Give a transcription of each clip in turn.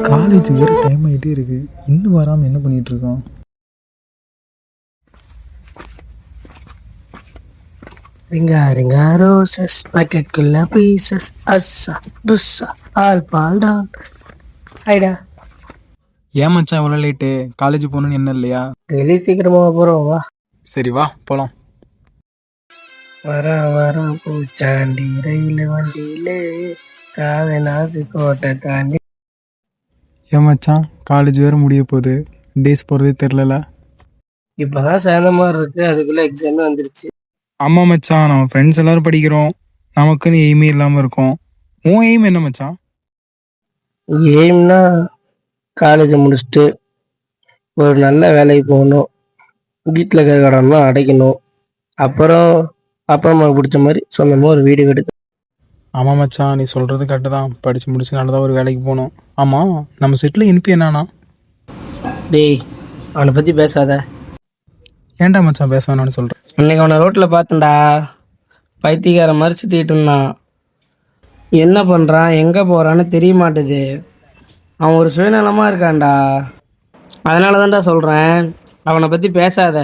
College வேறு time ஆகிட்டே இருக்கு, இன்னும் வராமல் என்ன பண்ணிட்டு இருக்கோம்? ரிங்கா ரிங்கா ரோசஸ் பக்கெட்குள்ள பீசஸ் அஸ்ஸா புஸ்ஸா ஆல் பால் டான். ஹைடா ஏன் மச்சான் இவ்வளோ லேட்டு? காலேஜ் போகணுன்னு என்ன இல்லையா? வெளியே சீக்கிரமா போகிறோம் வா. சரி வா போகலாம். வர பூச்சாண்டி ரயில் வண்டியிலே காவனாது கோட்டை தாண்டி. ஏன் மச்சான் காலேஜ் வேறு முடிய போகுது, டேஸ் போகிறதே தெரிலல. இப்போதான் சேர்ந்த மாதிரி இருக்கு, அதுக்குள்ள எக்ஸாமே வந்துருச்சு. ஆமாம் மச்சான், நம்ம ஃப்ரெண்ட்ஸ் எல்லோரும் படிக்கிறோம், நமக்குன்னு எய்மே இல்லாமல் இருக்கோம். உன் எய்ம் என்ன மச்சான்? எய்ம்னா காலேஜை முடிச்சுட்டு ஒரு நல்ல வேலைக்கு போகணும், வீட்டில் இருக்கிற கடன்லாம் அடைக்கணும், அப்புறம் அப்பா அம்மாவுக்கு பிடிச்ச மாதிரி சொந்தமாக ஒரு வீடு கெடுக்க. ஆமாம் மச்சான், நீ சொல்கிறது கரெக்டு தான். படித்து முடிச்சு நல்லதாக ஒரு வேலைக்கு போகணும். ஆமாம், நம்ம செட்டில் இனிப்பு என்னன்னா? டேய் அவனை பற்றி பேசாத. ஏன்டா மச்சான் பேச வேணாம்னு சொல்கிறேன்? இன்னைக்கு அவனை ரோட்டில் பார்த்தேன்டா, பைத்தியக்கார மாதிரி சுற்றிட்டு இருந்தான். என்ன பண்ணுறான் எங்கே போகிறான்னு தெரிய மாட்டுது. அவன் ஒரு சுயநலமாக இருக்கான்டா, அதனால தான்டா சொல்கிறேன் அவனை பற்றி பேசாத,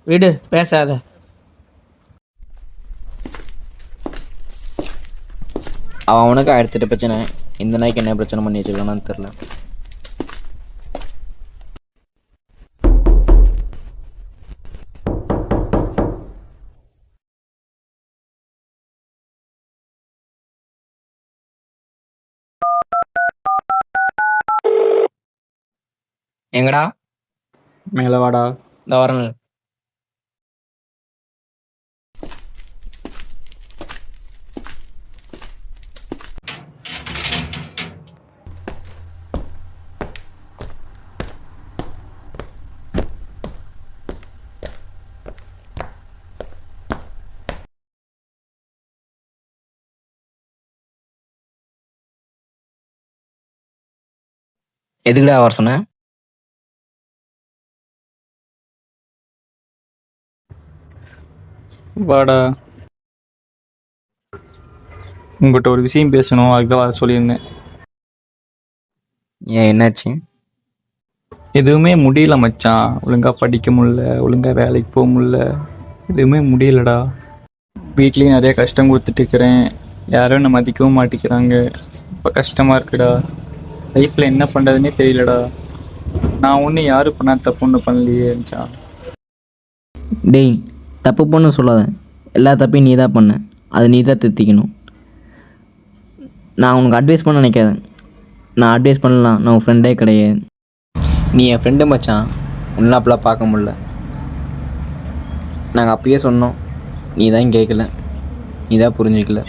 விடு பேசாத. அவனுக்கு 1008 பிரச்சனை, இந்த நாய்க்கு என்ன பிரச்சனை பண்ணி வச்சுருக்கானு தெரில. எங்கடா? மேலே வாடா. இந்த வரங்க. எதுக்குடா வர சொன்ன? வாடா, உங்கள்கிட்ட ஒரு விஷயம் பேசணும், அதுதான் வர சொல்லியிருந்தேன். ஏன் என்னாச்சு? எதுவுமே முடியல மச்சான், ஒழுங்காக படிக்க முடியல, ஒழுங்காக வேலைக்கு போக முடியல, எதுவுமே முடியலடா. வீட்லேயும் நிறைய கஷ்டம் கொடுத்துட்டு இருக்கிறேன், யாரும் என்னை மதிக்கவும் மாட்டேங்கிறாங்க. இப்போ கஷ்டமாக இருக்குடா, லைஃப்பில் என்ன பண்ணுறதுனே தெரியலடா. நான் ஒன்றும் யாரும் பண்ண தப்பு ஒன்றும் பண்ணலையே மச்சான். டேய் தப்பு பண்ண சொல்லாத, எல்லா தப்பையும் நீ தான் பண்ண, அதை நீ தான் திருத்திக்கணும். நான் உனக்கு அட்வைஸ் பண்ண நினைக்காத, நான் அட்வைஸ் பண்ணலாம், நான் உன் ஃப்ரெண்டே கிடையாது. நீ என் ஃப்ரெண்டு மச்சான், ஒன்றும் அப்பெல்லாம் பார்க்க முடில. நாங்கள் அப்பயே சொன்னோம், நீ தான் கேட்கல, நீ தான் புரிஞ்சிக்கல.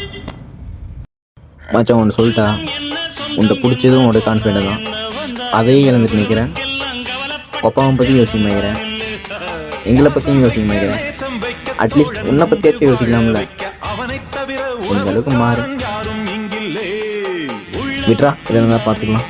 மச்சான் ஒன்று சொல்லிட்டா, உன்கிட்ட பிடிச்சதும் உன்னோட கான்ஃபிடென்ட் தான், அதையே இழந்துட்டு நிற்கிறேன். அப்பாவை பற்றியும் யோசிக்க மாட்டேங்கிறேன், எங்களை பற்றியும் யோசிக்க மாட்டேங்கிறேன். அட்லீஸ்ட் உன்னை பற்றியாச்சும் யோசிக்கலாம்ல. இந்த அளவுக்கு மாறு விட்ரா, இதெல்லாம் பார்த்துக்கலாம்.